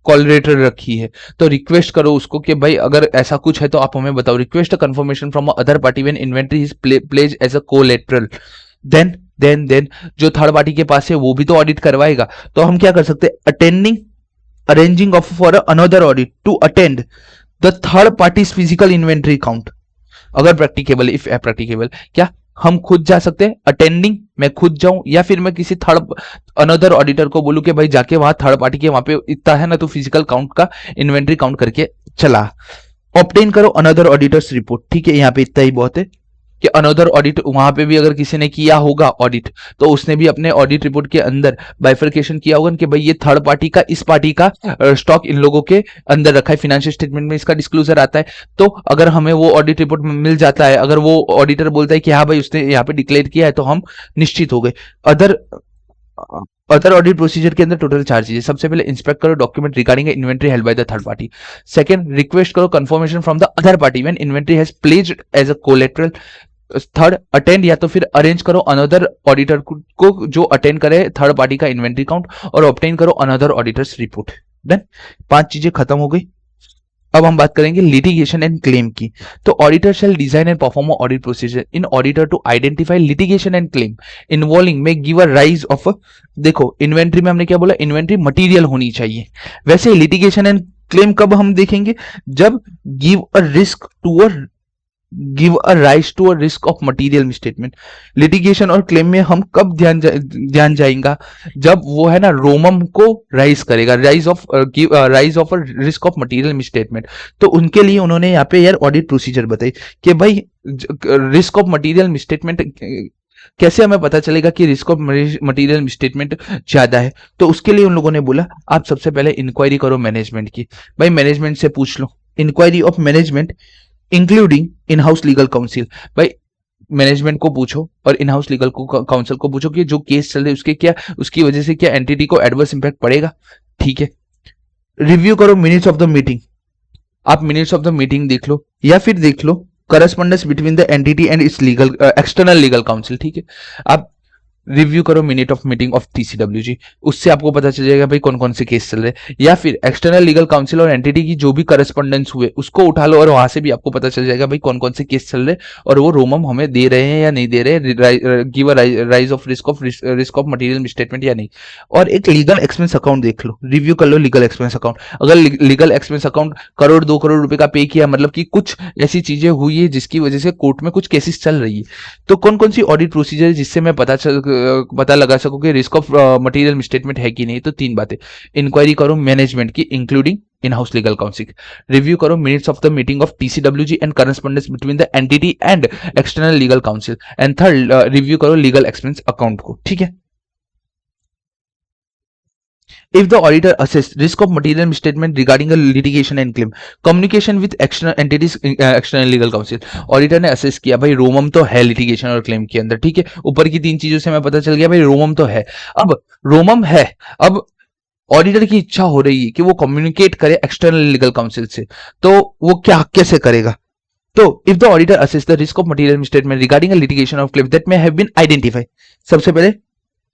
कॉलरेटर रखी है, तो रिक्वेस्ट करो उसको कि भाई अगर ऐसा कुछ है तो आप हमें बताओ। Request confirmation from other party when inventory is pledge as a collateral. Then जो थर्ड पार्टी के पास है वो भी तो ऑडिट करवाएगा, तो हम क्या कर सकते हैं, attending arranging of for another audit to attend the third parties physical inventory count. अगर प्रैक्टिकेबल, इफ प्रैक्टिकेबल, क्या हम खुद जा सकते हैं, अटेंडिंग मैं खुद जाऊं, या फिर मैं किसी थर्ड अनदर ऑडिटर को बोलूं कि भाई जाके वहां थर्ड पार्टी के वहां पे इतना है ना तो फिजिकल काउंट का इन्वेंट्री काउंट करके चला। ऑब्टेन करो अनदर ऑडिटर्स रिपोर्ट, ठीक है, यहाँ पे इतना ही बहुत है कि अनदर ऑडिट वहां पे भी अगर किसी ने किया होगा ऑडिट तो उसने भी अपने ऑडिट रिपोर्ट के अंदर बाइफरकेशन किया होगा कि भाई ये थर्ड पार्टी का इस पार्टी का स्टॉक इन लोगों के अंदर रखा है, फाइनेंशियल स्टेटमेंट में इसका डिस्क्लोजर आता है। तो अगर हमें वो ऑडिट रिपोर्ट मिल जाता है, अगर वो ऑडिटर बोलता है कि हाँ भाई उसने यहाँ पे डिक्लेयर किया है, तो हम निश्चित हो गए। अदर ऑडिट प्रोसीजर के अंदर टोटल 4 चीजें। सबसे पहले इंस्पेक्ट करो document regarding inventory held by the third party. Second, request करो confirmation from the other party when inventory has pledged as a collateral. Third, attend या तो फिर अरेंज करो अनदर ऑडिटर को जो अटेंड करे थर्ड पार्टी का इन्वेंट्री काउंट, और ऑब्टेन करो अनदर ऑडिटर्स रिपोर्ट। देन 5 चीजें खत्म हो गई। अब हम बात करेंगे लिटिगेशन एंड क्लेम की। तो auditor shall design and perform audit procedure in auditor to identify litigation and claim involving में गिव अ राइज ऑफ, देखो इन्वेंट्री में हमने क्या बोला, इन्वेंट्री मटेरियल होनी चाहिए, वैसे लिटिगेशन एंड क्लेम कब हम देखेंगे, जब give a risk to a give a rise to a risk of material misstatement. Litigation और क्लेम में हम कब ध्यान जाएगा, जब वो है ना रोमम को राइज करेगा, rise of a risk of material misstatement. तो उनके लिए उन्होंने यहाँ पे यार ऑडिट प्रोसीजर बताई कि भाई रिस्क ऑफ मटेरियल मिसस्टेटमेंट कैसे हमें पता चलेगा कि रिस्क ऑफ मटेरियल मिसस्टेटमेंट ज्यादा है। तो उसके लिए उन लोगों ने बोला आप सबसे पहले इंक्वायरी करो मैनेजमेंट की, भाई मैनेजमेंट से पूछ लो, inquiry of management including in house legal counsel. भाई मैनेजमेंट को पूछो और इन हाउस लीगल काउंसिल को पूछो कि जो केस चल रहे उसके क्या, उसकी वजह से क्या एंटिटी को एडवर्स इंपैक्ट पड़ेगा, ठीक है। रिव्यू करो मिनट्स ऑफ द मीटिंग, आप मिनट्स ऑफ द मीटिंग देख लो, या फिर देख लो correspondence between the entity and its legal external legal counsel, ठीक है। आप रिव्यू करो minute of meeting of TCWG, उससे आपको पता चल जाएगा भाई कौन कौन से केस चल रहे हैं। या फिर एक्सटर्नल लीगल काउंसिल और एंटिटी की जो भी करस्पॉन्डेंस हुए उसको उठा लो और वहां से भी आपको पता चल जाएगा भाई कौन कौन से केस चल रहे हैं और वो रोमम हमें दे रहे हैं या नहीं दे रहे, give a rise of risk of material misstatement या नहीं। और एक लीगल एक्सपेंस अकाउंट देख लो, रिव्यू कर लो लीगल एक्सपेंस अकाउंट। अगर लीगल एक्सपेंस अकाउंट 1-2 करोड़ रुपए का पे किया, मतलब कि कुछ ऐसी चीजें हुई है जिसकी वजह से कोर्ट में कुछ केसेस चल रही है, तो कौन कौन सी ऑडिट प्रोसीजर है जिससे मैं पता पता लगा सको कि रिस्क ऑफ मटेरियल मिसस्टेटमेंट है कि नहीं, तो 3 बातें। इंक्वायरी करो मैनेजमेंट की including in house legal counsel. Review करो minutes of the meeting of TCWG and correspondence between the entity and external legal counsel. And third, review करो लीगल एक्सपेंस अकाउंट को। ठीक है। If the auditor assessed risk of material misstatement regarding a litigation and claim, communication with external entities, external legal counsel, auditor ने assess किया भाई रोमम तो है litigation और क्लेम के अंदर। ठीक है, ऊपर की 3 चीजों से हमें पता चल गया भाई रोमम तो है। अब रोमम है, अब ऑडिटर की इच्छा हो रही है कि वो कम्युनिकेट करे एक्सटर्नल लीगल काउंसिल से, तो वो क्या कैसे करेगा? तो if the auditor assess the risk of material misstatement regarding a litigation of claim that may have been identify, सबसे पहले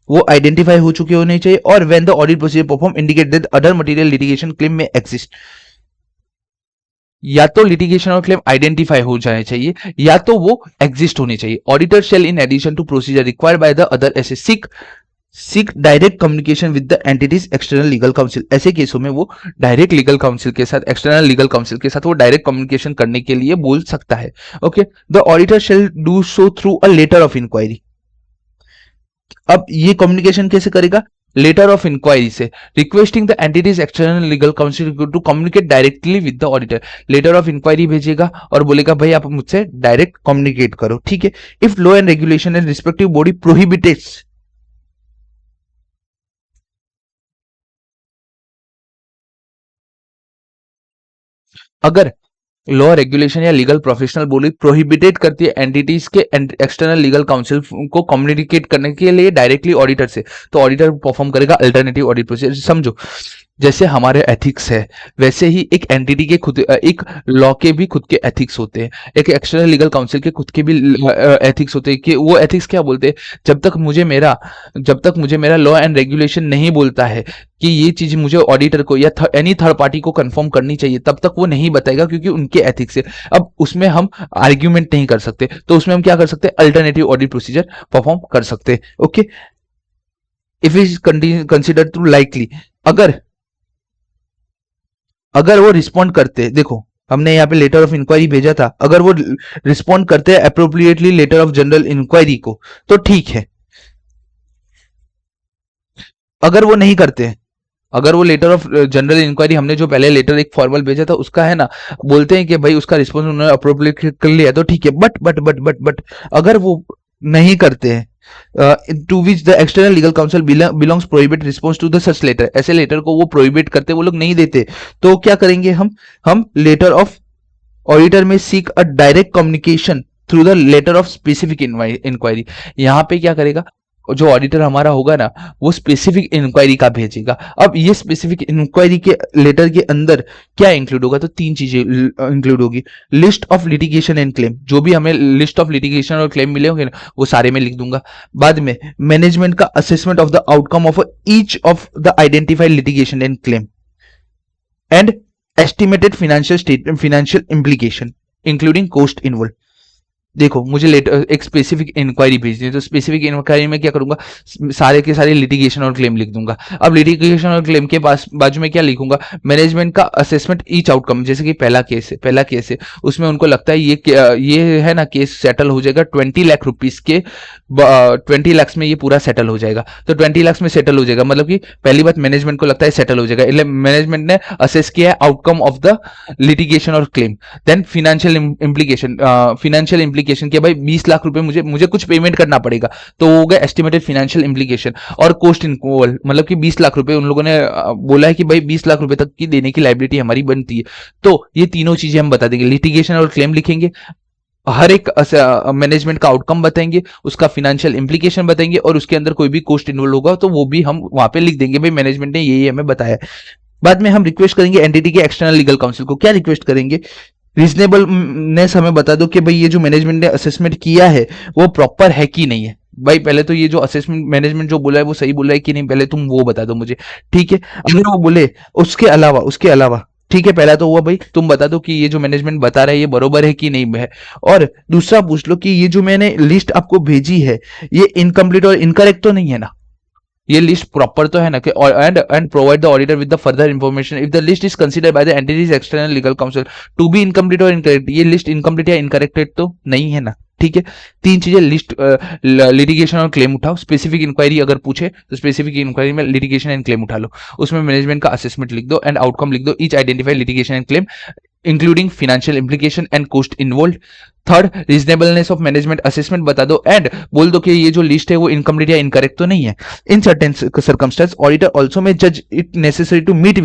वो आइडेंटिफाई हो चुके होने चाहिए, और when the audit procedure perform indicate that other material litigation claim में exist. या तो लिटिगेशन और क्लेम आइडेंटिफाई हो जाने चाहिए या तो वो एग्जिस्ट होने चाहिए। Auditor shall in addition to procedure required by the other S seek direct communication with the entities external legal counsel. ऐसे केसों में वो डायरेक्ट लीगल काउंसिल के साथ, एक्सटर्नल लीगल काउंसिल के साथ वो डायरेक्ट कम्युनिकेशन करने के लिए बोल सकता है। Okay, the auditor shall do so through a letter of inquiry. अब ये कम्युनिकेशन कैसे करेगा? लेटर ऑफ इंक्वायरी से, requesting the entities external legal counsel to communicate directly with the auditor. Letter of inquiry भेजेगा और बोलेगा भाई आप मुझसे डायरेक्ट कम्युनिकेट करो। ठीक है। If law and regulation and respective body prohibits, अगर लॉ रेगुलेशन या लीगल प्रोफेशनल बॉडी प्रोहिबिटेट करती है एंटिटीज के एक्सटर्नल लीगल काउंसिल को कम्युनिकेट करने के लिए डायरेक्टली ऑडिटर से, तो ऑडिटर परफॉर्म करेगा अल्टरनेटिव ऑडिट प्रोसीजर। समझो, जैसे हमारे एथिक्स है वैसे ही एक एंटिटी के खुद, एक लॉ के भी खुद के एथिक्स होते हैं, एक एक्सटर्नल लीगल काउंसिल के खुद के भी एथिक्स होते हैं। कि वो एथिक्स क्या बोलते हैं? जब तक मुझे मेरा लॉ एंड रेगुलेशन नहीं बोलता है कि ये चीज मुझे ऑडिटर को या एनी थर्ड पार्टी को कंफर्म करनी चाहिए, तब तक वो नहीं बताएगा, क्योंकि उनके एथिक्स है। अब उसमें हम आर्ग्यूमेंट नहीं कर सकते, तो उसमें हम क्या कर सकते हैं? अल्टरनेटिव ऑडिट प्रोसीजर परफॉर्म कर सकते हैं। Okay, if is consider to likely, अगर वो रिस्पॉन्ड करते, देखो हमने यहाँ पे लेटर ऑफ इंक्वायरी भेजा था, अगर वो रिस्पॉन्ड करते हैं appropriately letter of general inquiry को, तो ठीक है। अगर वो नहीं करते हैं, अगर वो लेटर ऑफ जनरल इंक्वायरी, हमने जो पहले लेटर एक फॉर्मल भेजा था उसका है ना, बोलते हैं कि भाई उसका रिस्पॉन्स उन्होंने अप्रोप्रिएट कर लिया, तो ठीक है। बट अगर वो नहीं करते हैं, to which the external legal counsel belongs prohibit response to the such letter, ऐसे लेटर को वो प्रोहिबिट करते, वो लोग नहीं देते, तो क्या करेंगे हम लेटर ऑफ ऑडिटर में seek a direct communication through the letter of specific inquiry. यहां पे क्या करेगा जो ऑडिटर हमारा होगा ना, वो स्पेसिफिक इंक्वायरी का भेजेगा। अब ये स्पेसिफिक इंक्वायरी के लेटर के अंदर क्या इंक्लूड होगा? तो 3 चीजें इंक्लूड होगी। List of litigation and claim, जो भी हमें लिस्ट ऑफ लिटिगेशन और क्लेम मिले होंगे ना, वो सारे में लिख दूंगा। बाद में मैनेजमेंट का assessment of the outcome of each of the identified litigation and claim and estimated financial implication including cost involve. देखो मुझे एक स्पेसिफिक इंक्वायरी भेजनी है, तो स्पेसिफिक इंक्वायरी में क्या करूंगा? सारे के सारे लिटिगेशन और क्लेम लिख दूंगा। अब लिटिगेशन और क्लेम के पास बाजू में क्या लिखूंगा? मैनेजमेंट का असेसमेंट ईच आउटकम। जैसे कि पहला केस है उसमें उनको लगता है ये है ना केस सेटल हो जाएगा 20 लाख रुपीस के, 20 लाख में ये पूरा सेटल हो जाएगा, तो 20 लाख में सेटल हो जाएगा, मतलब कि पहली बात मैनेजमेंट को लगता है सेटल हो जाएगा, इसलिए मैनेजमेंट ने असेस किया है आउटकम ऑफ द लिटिगेशन और क्लेम। देन फाइनेंशियल इम्प्लीकेशन कि भाई 20 लाख रुपए मुझे कुछ पेमेंट करना पड़ेगा, तो हो गया एस्टिमेटेड फाइनेंशियल इम्प्लीकेशन। और कॉस्ट इनवॉल्व, मतलब कि 20 लाख रुपए उन लोगों ने बोला है कि भाई 20 लाख रुपए तक की देने की लायबिलिटी हमारी बनती है, तो ये तीनों चीजें हम बता देंगे। लिटिगेशन और क्लेम लिखेंगे, हर एक मैनेजमेंट का आउटकम बताएंगे, उसका फाइनेंशियल इम्प्लीकेशन बताएंगे, और उसके अंदर कोई भी कॉस्ट इन्वॉल्व होगा तो वो भी हम वहां पे लिख देंगे, भाई मैनेजमेंट ने ये हमें बताया। बाद में हम रिक्वेस्ट करेंगे एंटिटी के एक्सटर्नल लीगल काउंसिल को। क्या रिक्वेस्ट करेंगे? रीजनेबलनेस हमें बता दो कि भाई ये जो मैनेजमेंट ने असेसमेंट किया है वो प्रॉपर है कि नहीं है। भाई पहले तो ये जो असेसमेंट मैनेजमेंट जो बोला है वो सही बोला है कि नहीं, पहले तुम वो बता दो मुझे। ठीक है, अगर वो बोले उसके अलावा ठीक है, पहला तो हुआ भाई तुम बता दो कि ये जो मैनेजमेंट बता रहा है ये बरोबर है कि नहीं है। और दूसरा पूछ लो कि ये जो मैंने लिस्ट आपको भेजी है ये इनकम्प्लीट और इनकरेक्ट तो नहीं है ना, ये लिस्ट प्रॉपर तो है ना? And provide the auditor with the further information if the list is considered by the entities external legal counsel to be incomplete और इनकरेक्ट। ये लिस्ट इनकम्प्लीट या इनकरेक्टेड तो नहीं है ना? ठीक है, तीन चीजें लिस्ट, लिटिगेशन और क्लेम उठाओ, स्पेसिफिक इंक्वायरी अगर पूछे तो स्पेसिफिक इंक्वायरी में लिटिगेशन एंड क्लेम उठा लो, उसमें मैनेजमेंट का असेसमेंट लिख दो एंड आउटकम लिख दो, each identify litigation and claim including financial implication and cost involve. Third, reasonableness of management assessment बता दो एंड बोल दो कि ये जो लिस्ट है वो इनकम्प्लीट या इनकरेक्ट तो नहीं है। In certain circumstances auditor also may जज it necessary to meet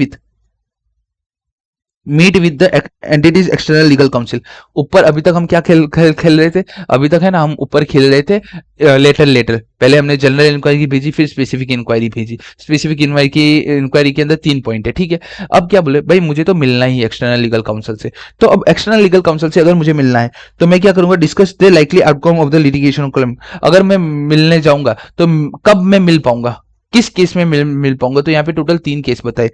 with the entities external legal counsel. ऊपर अभी तक हम क्या खेल रहे थे, अभी तक है ना हम ऊपर खेल रहे थे लेटर। पहले हमने जनरल इंक्वायरी भेजी, फिर स्पेसिफिक इंक्वायरी भेजी। स्पेसिफिक इंक्वायरी के अंदर 3 पॉइंट है, ठीक है। अब क्या बोले भाई, मुझे तो मिलना ही एक्सटर्नल लीगल काउंसिल से, तो अब एक्सटर्नल लीगल काउंसिल से अगर मुझे मिलना है तो मैं क्या करूंगा, discuss the likely outcome of the litigation claim. अगर मैं मिलने जाऊंगा तो कब मैं मिल पाऊंगा, किस केस में मिल पाऊंगा, तो यहाँ पे टोटल 3 केस बताए।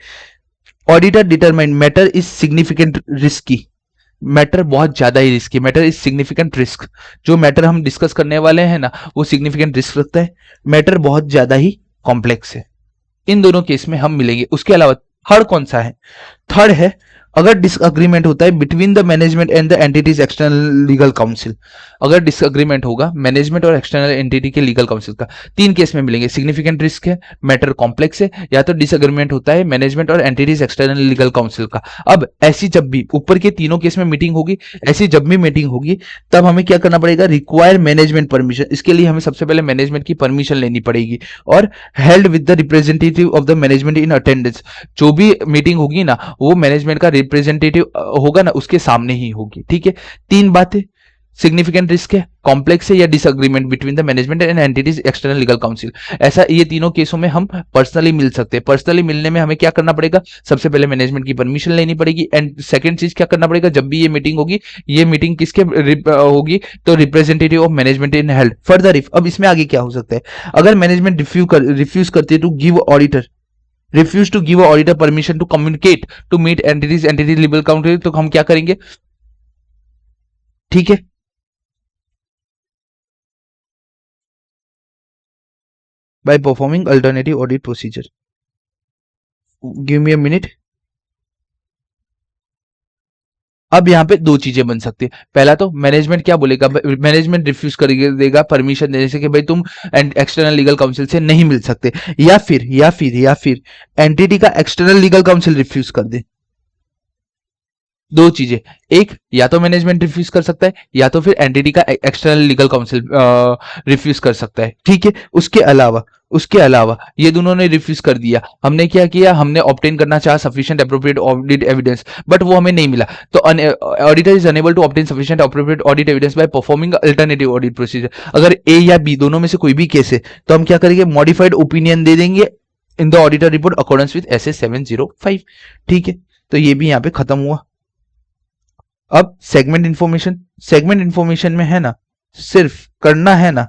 Auditor determine matter is significant risky, matter बहुत ज्यादा ही risky, matter is significant risk, जो मैटर हम डिस्कस करने वाले हैं ना वो सिग्निफिकेंट रिस्क रखता है, मैटर बहुत ज्यादा ही कॉम्प्लेक्स है। इन दोनों केस में हम मिलेंगे। उसके अलावा थर्ड कौन सा है, थर्ड है अगर डिसअग्रीमेंट होता है between the management and the entities external legal council. अगर डिसअग्रीमेंट होगा मैनेजमेंट और एक्सटर्नल एंटिटी के लीगल काउंसिल का, 3 केस में मिलेंगे। सिग्निफिकेंट रिस्क है, मैटर कॉम्प्लेक्स है, या तो डिसअग्रीमेंट होता है मैनेजमेंट और एंटिटीज एक्सटर्नल लीगल काउंसिल का। अब ऐसी जब भी ऊपर के तीनों केस में मीटिंग होगी, ऐसी जब भी मीटिंग होगी तब हमें क्या करना पड़ेगा, रिक्वायर मैनेजमेंट परमिशन। इसके लिए हमें सबसे पहले मैनेजमेंट की परमिशन लेनी पड़ेगी और held with the representative of the management in attendance. जो भी मीटिंग होगी ना वो मैनेजमेंट का रिप्रेजेंटेटिव होगा ना उसके सामने ही होगी, ठीक है। 3 बातें, सिग्निफिकेंट रिस्क है, कॉम्प्लेक्स है, या disagreement between the management and entities external legal council. ऐसा ये तीनों केसों में हम पर्सनली मिल सकते हैं। पर्सनली मिलने में हमें क्या करना पड़ेगा, सबसे पहले मैनेजमेंट की परमिशन लेनी पड़ेगी एंड सेकंड चीज क्या करना पड़ेगा, जब भी ये मीटिंग होगी, ये मीटिंग किसके होगी, तो representative of management in held. Further if, अब इसमें आगे क्या हो सकता है, अगर मैनेजमेंट रिफ्यूज करती है to give auditor, refuse to give auditor permission to communicate to meet entity legal counsel, तो हम क्या करेंगे, ठीक है। by performing alternative audit procedure, give me a minute। अब यहाँ पे 2 चीजें बन सकती है। पहला तो मैनेजमेंट क्या बोलेगा, मैनेजमेंट रिफ्यूज कर देगा परमिशन देने से कि भाई तुम एक्सटर्नल लीगल काउंसिल से नहीं मिल सकते, या फिर एंटिटी का एक्सटर्नल लीगल काउंसिल रिफ्यूज कर दे। 2 चीजें, एक या तो मैनेजमेंट रिफ्यूज कर सकता है या तो फिर एंटिटी का एक्सटर्नल लीगल काउंसिल रिफ्यूज कर सकता है, ठीक है। उसके अलावा ये दोनों ने रिफ्यूज कर दिया, हमने क्या किया, हमने ऑब्टेन करना चाहा sufficient appropriate audit evidence but वो हमें नहीं मिला, तो auditor is unable to obtain sufficient appropriate audit evidence by performing alternative audit procedure. अगर ए या बी दोनों में से कोई भी केस है तो हम क्या करेंगे, मॉडिफाइड ओपिनियन दे देंगे in the auditor report accordance with SS 705, ठीक है। तो ये भी यहाँ पे खत्म हुआ। अब सेगमेंट इंफॉर्मेशन में है ना, सिर्फ करना है ना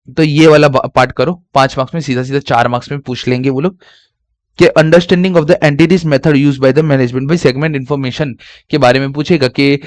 तो ये वाला पार्ट करो, 5 मार्क्स में सीधा 4 मार्क्स में पूछ लेंगे वो लोग कि understanding of the entities method use by the management. भाई सेगमेंट इंफॉर्मेशन के बारे में पूछेगा कि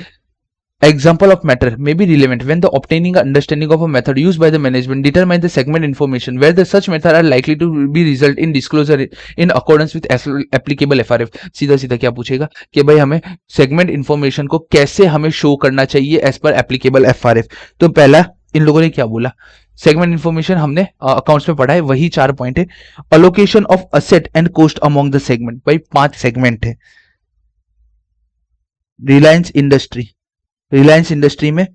example of matter may be relevant when the obtaining understanding of a method used by the management determine the segment information where the such method are likely to be result in disclosure in accordance with applicable FRF। सीधा क्या पूछेगा कि भाई हमें segment information को कैसे हमें show करना चाहिए एज पर एप्लीकेबल FRF। तो पहला इन लोगों ने क्या बोला, सेगमेंट इंफॉर्मेशन हमने अकाउंट्स में पढ़ा है, वही 4 पॉइंट है। Allocation of asset and cost among the segment, भाई 5 सेगमेंट है। रिलायंस इंडस्ट्री में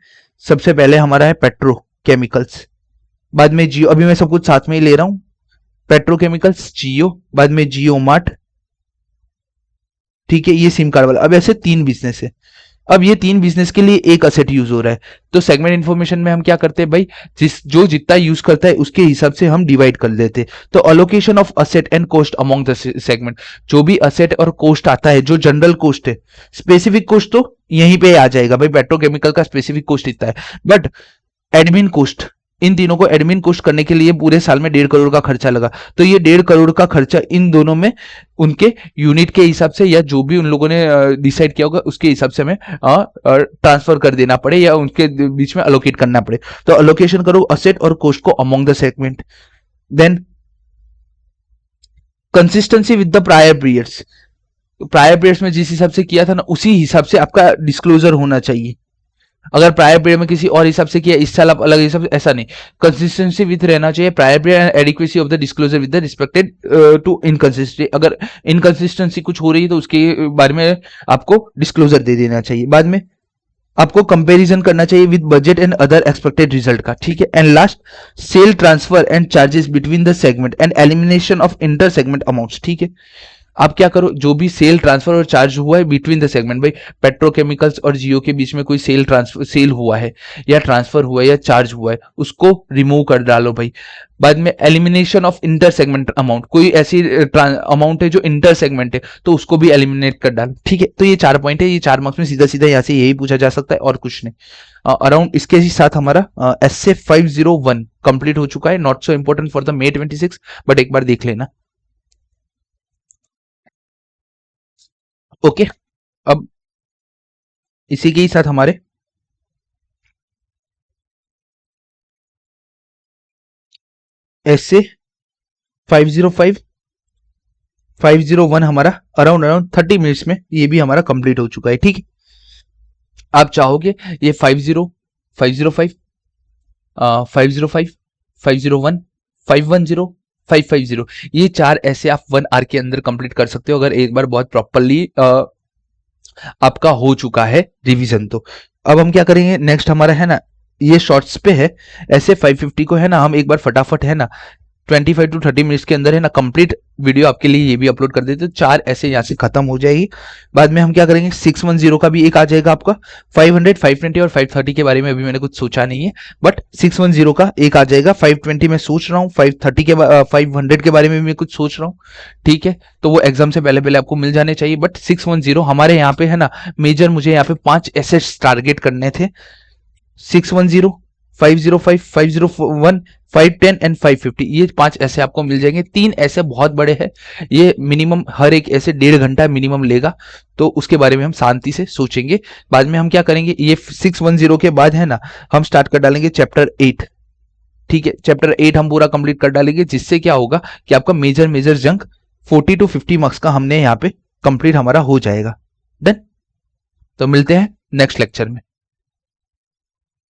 सबसे पहले हमारा है पेट्रोकेमिकल्स, बाद में जियो, अभी मैं सब कुछ साथ में ही ले रहा हूं, पेट्रोकेमिकल्स, जियो, बाद में जियो मार्ट, ठीक है, ये सिम कार्ड वाला। अब ऐसे 3 बिजनेस है, अब ये 3 बिजनेस के लिए एक असेट यूज हो रहा है, तो सेगमेंट इंफॉर्मेशन में हम क्या करते हैं भाई, जो जितना यूज करता है उसके हिसाब से हम डिवाइड कर देते। तो allocation of asset and cost among the segment, जो भी असेट और कॉस्ट आता है, जो जनरल कॉस्ट है, स्पेसिफिक कॉस्ट तो यहीं पे आ जाएगा भाई, पेट्रोकेमिकल का स्पेसिफिक कॉस्ट इतना है, बट एडमिन कॉस्ट, इन तीनों को एडमिन कॉस्ट करने के लिए पूरे साल में 1.5 करोड़ का खर्चा लगा, तो ये 1.5 करोड़ का खर्चा इन दोनों में उनके यूनिट के हिसाब से या जो भी उन लोगों ने डिसाइड किया होगा उसके हिसाब से हमें ट्रांसफर कर देना पड़े या उनके बीच में अलोकेट करना पड़े। तो अलोकेशन करो असेट और कॉस्ट को among the segment. Then consistency with the prior periods में जिस हिसाब से किया था ना उसी हिसाब से आपका डिस्क्लोजर होना चाहिए, अगर प्रायर पीरियड में किसी और हिसाब से किया, इस साल आप अलग हिसाब से, ऐसा नहीं। कंसिस्टेंसी विथ रहना चाहिए, prior period and adequacy of the disclosure with the respected to inconsistency. अगर इनकंसिस्टेंसी कुछ हो रही है तो उसके बारे में आपको डिस्क्लोजर दे देना चाहिए। बाद में आपको कंपैरिजन करना चाहिए with budget and other expected result का, ठीक है। And last, sale transfer and charges between the segment and elimination of inter segment amounts, ठीक है। आप क्या करो, जो भी सेल ट्रांसफर और चार्ज हुआ है बिटवीन द सेगमेंट, भाई पेट्रोकेमिकल्स और जियो के बीच में कोई सेल ट्रांसफर, सेल हुआ है या ट्रांसफर हुआ है या चार्ज हुआ है, उसको रिमूव कर डालो भाई। बाद में elimination of inter segment amount, कोई ऐसी अमाउंट है जो इंटर सेगमेंट है तो उसको भी एलिमिनेट कर डालो, ठीक है। तो ये 4 पॉइंट है, ये 4 मार्क्स में सीधा सीधा यहाँ से यही पूछा जा सकता है और कुछ नहीं। अराउंड इसके ही साथ हमारा एसए 501 कंप्लीट हो चुका है। Not so important for the may 26, but एक बार देख लेना। ओके, अब इसी के ही साथ हमारे एसए 505 501 हमारा अराउंड 30 मिनट्स में ये भी हमारा कंप्लीट हो चुका है, ठीक है। आप चाहोगे ये 50 505 505 501 510 550, ये 4 ऐसे आप 1 आवर के अंदर कंप्लीट कर सकते हो अगर एक बार बहुत प्रॉपरली आपका हो चुका है रिवीजन। तो अब हम क्या करेंगे, नेक्स्ट हमारा है ना, ये शॉर्ट्स पे है, ऐसे 550 को है ना हम एक बार फटाफट है ना 25 टू 30 मिनट्स के अंदर है ना कंप्लीट वीडियो आपके लिए ये भी अपलोड कर देते, तो 4 ऐसे यहाँ से खत्म हो जाएगी। बाद में हम क्या करेंगे, 610 का भी एक आ जाएगा आपका, 500 520 और 530 के बारे में अभी मैंने कुछ सोचा नहीं है, बट 610 का एक आ जाएगा। 520 में सोच रहा हूँ, 530 के 500 के बारे में भी मैं कुछ सोच रहा हूँ, ठीक है। तो वो एग्जाम से पहले पहले आपको मिल जाने चाहिए, बट 610 हमारे यहाँ पे है ना मेजर, मुझे यहाँ पे 5 एसेट्स टारगेट करने थे, 610 505 501 510 एंड 550, ये 5 ऐसे आपको मिल जाएंगे। 3 ऐसे बहुत बड़े हैं, ये मिनिमम हर एक ऐसे 1.5 घंटा मिनिमम लेगा, तो उसके बारे में हम शांति से सोचेंगे। बाद में हम क्या करेंगे, ये 610 के बाद है ना हम स्टार्ट कर डालेंगे चैप्टर 8, ठीक है। चैप्टर 8 हम पूरा कंप्लीट कर डालेंगे, जिससे क्या होगा कि आपका मेजर जंक 40 टू 50 मार्क्स का हमने यहाँ पे कंप्लीट हमारा हो जाएगा। डन। तो मिलते हैं नेक्स्ट लेक्चर में।